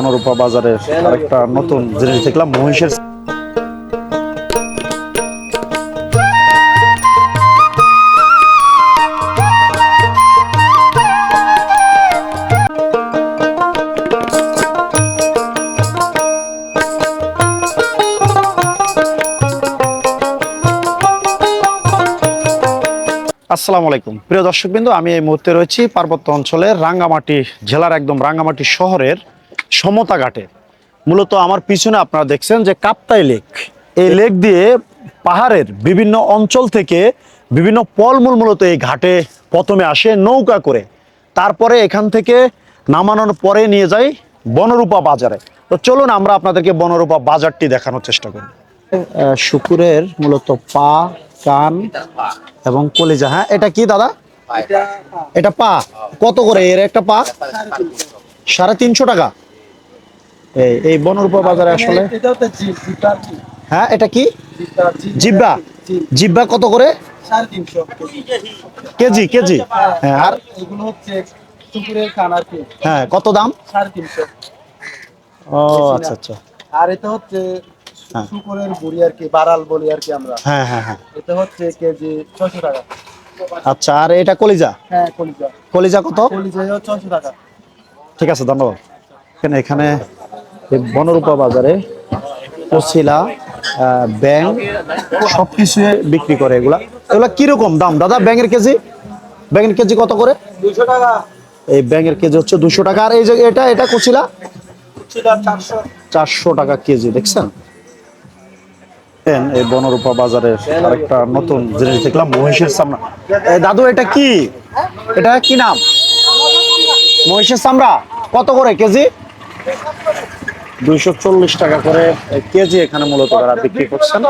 বনরূপা বাজারের আরেকটা নতুন জিনিস দেখলাম, মহিষের। আসসালামু আলাইকুম প্রিয় দর্শকবৃন্দ, আমি এই মুহূর্তে রয়েছি পার্বত্য অঞ্চলের রাঙ্গামাটি জেলার একদম রাঙ্গামাটি শহরের সমতা ঘাটে। মূলত আমার পিছনে আপনারা দেখছেন যে কাপ্তাই লেক। এই লেক দিয়ে পাহাড়ের বিভিন্ন অঞ্চল থেকে বিভিন্ন ফলমূল মূলত এই ঘাটে প্রথমে আসে নৌকা করে, তারপরে এখান থেকে নামানোর পরে নিয়ে যায় বনরূপা বাজারে। তো চলুন আমরা আপনাদেরকে বনরূপা বাজারটি দেখানোর চেষ্টা করি। শুকুরের মূলত পা, কান এবং কলিজা। হ্যাঁ, এটা কি দাদা? এটা পা কত করে? এর একটা পা 350 টাকা। এই বনরূপা বাজারে আসলে হ্যাঁ, এটা কি জিব্বা? জিব্বা কত করে? 350 কেজি। কেজি। হ্যাঁ, আর এগুলো হচ্ছে শুকুরের কান আর কি। হ্যাঁ, কত দাম? 350। ও আচ্ছা আচ্ছা। আর এটা হচ্ছে শুকুরের বুড়ি আর কি, বারাল বলি আর কি আমরা। হ্যাঁ হ্যাঁ হ্যাঁ। এটা হচ্ছে কেজি 600 টাকা। আচ্ছা, আর এটা কলিজা? হ্যাঁ, কলিজা। কলিজা কত? কলিজা 600 টাকা। ঠিক আছে, ধন্যবাদ। এখানে এই বনরূপা বাজারে কচিলা, ব্যাং সবকিছু বিক্রি করে। এগুলা কিরকম দাম দাদা? ব্যাঙের কেজি? ব্যাঙের কেজি কত করে? 200 টাকা। এই ব্যাঙের কেজি হচ্ছে 200 টাকা। আর এই যে এটা কচিলা? 400 টাকা কেজি। দেখছেন এই বনরূপা বাজারের আরেকটা নতুন জিনিস দেখলাম, মহিষের চামড়া। দাদু, এটা কি? এটা কি নাম? মহিষের চামড়া কত করে কেজি? 240 টাকা করে কেজি এখানে মূলত তারা বিক্রি করছেন।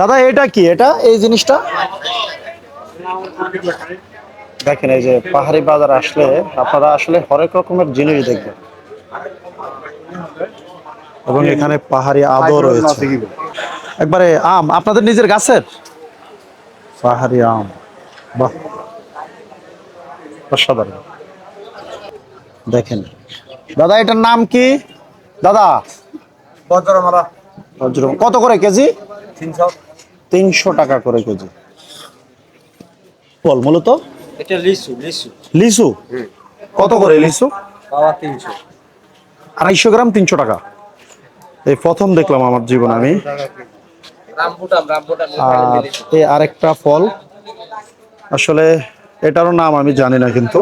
দাদা, এটা কি? এটা এই জিনিসটা দেখেন, এই যে পাহাড়ি বাজার আসলে আপনারা আসলে হরেক রকমের জিনিস দেখবেন, এবং এখানে পাহাড়ি আদর রয়েছে। একবারে আম আপনাদের নিজের গাছের পাহাড়ি আম, বাহ, অসাধারণ। দেখেন দাদা, এটার নাম কি দাদা? বজ্রমালা। কত করে কেজি? 300। 300 টাকা করে কেজি। ফল মূলত এটা লিচু। লিচু কত করে? লিচু বাবা 300। 250 গ্রাম 300 টাকা। এই প্রথম দেখলাম আমার জীবনে আমি। রামবুটান। আর এই আরেকটা ফল, আসলে এটারও নাম আমি জানি না, কিন্তু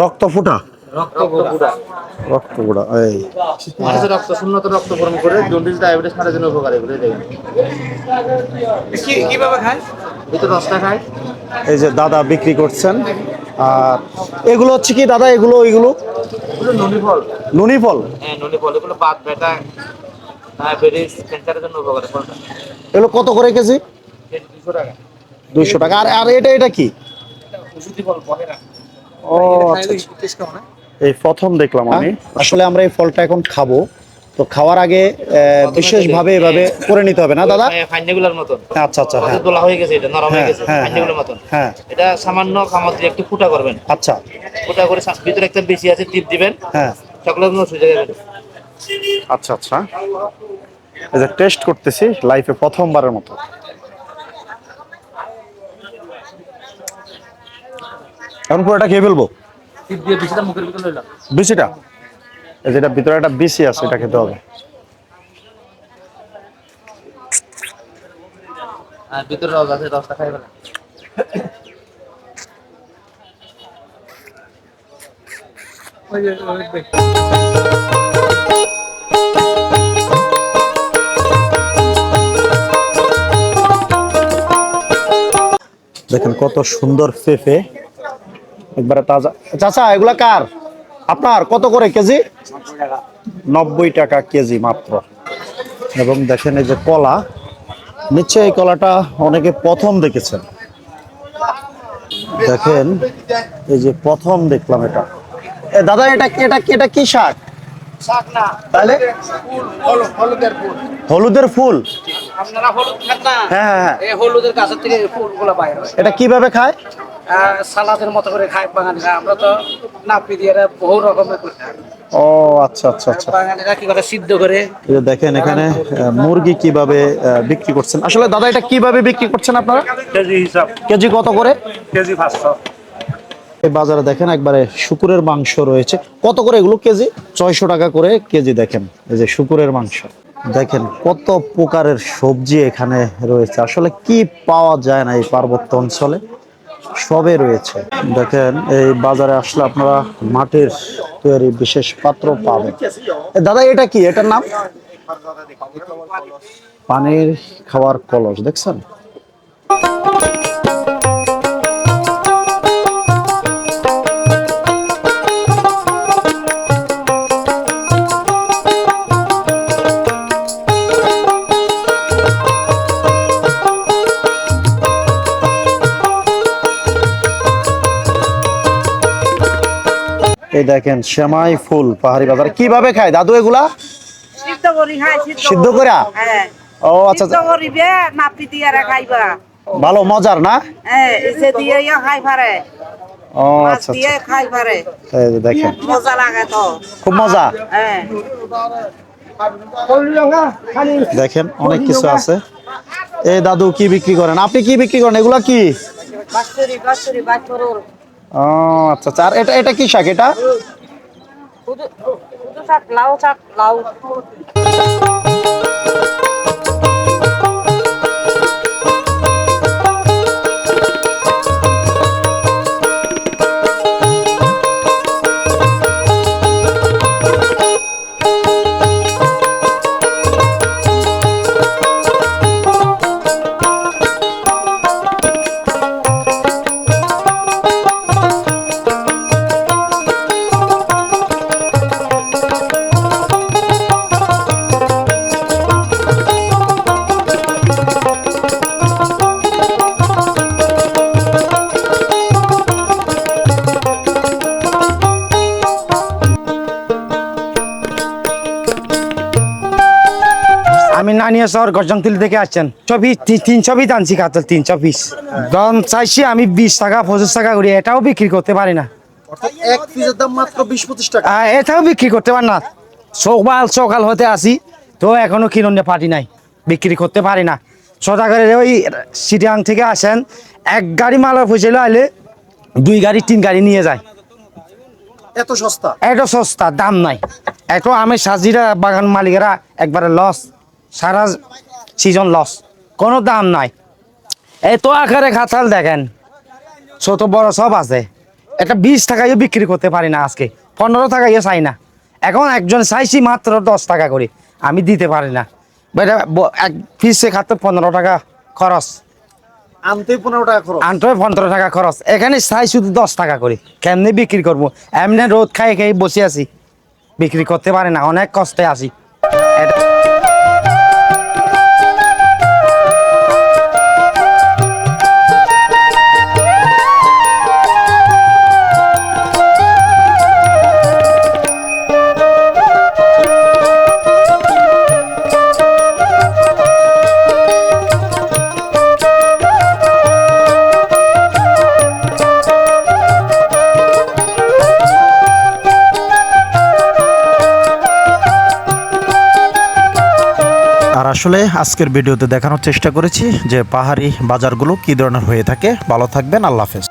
রক্তফুটা। এই মানুষের রক্ত শূন্যত রক্ত গরম করে জন্ডিস ডায়াবেটিস মারার জন্য উপকারী এগুলো দেখেন। কিভাবে খায়? ভিতরে রসটা খায়। এই যে দাদা বিক্রি করছেন। আর এগুলো হচ্ছে কি দাদা? এগুলো নুনি ফল। নুনি ফল। হ্যাঁ, নুনি ফল। এগুলো বাত ব্যথা, ডায়াবেটিস, ক্যান্সারের জন্য উপকারী ফলটা। এগুলো কত করে কেজি? 200 টাকা। 200 টাকা। আর এটা কি? ওষুধি ফল বহেরা। ও আচ্ছা। এই প্রথম দেখলাম আমি। আসলে আমরা এই ফলটা এখন খাবো, তো খাওয়ার আগে বিশেষভাবে এভাবে করে নিতে হবে না দাদা? ফাইন্ডেগুলোর মতন। আচ্ছা আচ্ছা। হ্যাঁ, দোলা হয়ে গেছে, এটা নরম হয়ে গেছে ফাইন্ডেগুলোর মতন। হ্যাঁ, এটা সামান্য খামার দিয়ে একটু ফুটা করবেন। আচ্ছা। ফুটা করে ভিতরে একটা বেশি আছে টিপ দিবেন। হ্যাঁ, চকলেট গুলো সুজে যাবে। আচ্ছা আচ্ছা। এই যে টেস্ট করতেছি লাইফে প্রথমবারের মতো। এখন পুরোটা খেয়ে ফেলবো? টিপ দিয়ে বেশিটা মুখের ভিতরে লইলাম। বিচিটা, এই যেটা ভিতরে একটা বিচি আছে, এটা খেতে হবে। আর ভিতরে রস আছে, রসটা খাইবে না। দেখেন কত সুন্দর পেঁপে, একবারে তাজা। চাচা, এগুলা কার? আপনার? কত করে কেজি? 90 টাকা কেজি মাত্র। এবং দেখেন এই যে কলা, নিশ্চয়ই এই কলাটা অনেকে প্রথম দেখেছেন। দেখেন, এই যে প্রথম দেখলাম এটা। দাদা, এটা কি শাক? শাক না, তাহলে হলুদের ফুল। হলুদের ফুল? আপনারা হলুদ খান না? হ্যাঁ হ্যাঁ হ্যাঁ। এই হলুদের গাছের থেকে ফুলগুলো পাই। এটা কিভাবে খায়? সালাদের মতো করে খায় বাঙালিরা। আমরা তো নাপি দিয়ে বহু রকমের করে খাই। ও আচ্ছা আচ্ছা আচ্ছা। বাঙালিরা কি করে সিদ্ধ করে। এই যে দেখেন এখানে মুরগি কিভাবে বিক্রি করছেন। আসলে দাদা, এটা কিভাবে বিক্রি করছেন আপনারা? কেজি হিসাব। কেজি কত করে? কেজি 500। এই বাজারে দেখেন একবারে শুকুরের মাংস রয়েছে। কত করে এগুলো কেজি? 600 টাকা করে কেজি। দেখেন এই যে শুকুরের মাংস। দেখেন কত প্রকারের সবজি এখানে রয়েছে। আসলে কি পাওয়া যায় না এই পার্বত্য অঞ্চলে, সবে রয়েছে। দেখেন এই বাজারে আসলে আপনারা মাটির তৈরি বিশেষ পাত্র পাবেন। দাদা, এটা কি? এটার নাম পানির খাওয়ার কলস। দেখছেন? এই দেখেন সেমাই ফুল পাহাড়ি বাজার। কিভাবে খায় দাদু এগুলা? সিদ্ধ করি খাই। সিদ্ধ করে? হ্যাঁ। ও আচ্ছা সিদ্ধ করিবে নাপি দিয়ে খাইবা। ভালো মজার না? হ্যাঁ, এসে দিয়ে খাই পারে। ও মাছ আচ্ছা দিয়ে খাই পারে। এই যে দেখেন মজা লাগে তো। খুব মজা। হ্যাঁ। দেখেন অনেক কিছু আছে। এই দাদু কি বিক্রি করেন? আপনি কি বিক্রি করেন? এগুলা কি? বাছুরি বাছুরুর। ও আচ্ছা আচ্ছা। আর এটা কি শাক? এটা উদু শাক, লাউ শাক, লাউ। আমি নানিয়া শহর গজংতিল থেকে আসছেন। 300 পিস আনছি কাতল, 300 পিস দাম চাইছি আমি 20 টাকা 25 টাকা করি। এটাও বিক্রি করতে পারি না। এক পিসের দাম মাত্র 20-25 টাকা। এটাও বিক্রি করতে পারি না। সকাল হতে আসি তো এখনো কিনে পারি নাই, বিক্রি করতে পারি না। সদাগরের ওই সিটিয়াং থেকে আসেন, এক গাড়ি মালের পয়সা আইলে 2 গাড়ি 3 গাড়ি নিয়ে যায়। এত সস্তা? এত সস্তা, দাম নাই। এত আমের সাজিরা বাগান মালিকেরা একবারে লস, সারা সিজন লস, কোনো দাম নাই। এত আকারে কাঁঠাল দেখেন, ছোট বড় সব আছে। এটা 20 টাকায়ও বিক্রি করতে পারি না আজকে, 15 টাকায়ও চাই না। এখন একজন চাইছি মাত্র 10 টাকা করে, আমি দিতে পারি না। এক পিসে খাতে 15 টাকা খরচ, আনতে 15 টাকা খরচ, আনতে 15 টাকা খরচ। এখানে চাই শুধু 10 টাকা করে। কেমনি বিক্রি করবো? এমনি রোদ খাই খাই বসে আছি, বিক্রি করতে পারি না, অনেক কষ্টে আছি। আর আসলে আজকের ভিডিওতে দেখানোর চেষ্টা করেছি যে পাহাড়ি বাজারগুলো কি ধরনের হয়ে থাকে। ভালো থাকবেন, আল্লাহ হাফেজ।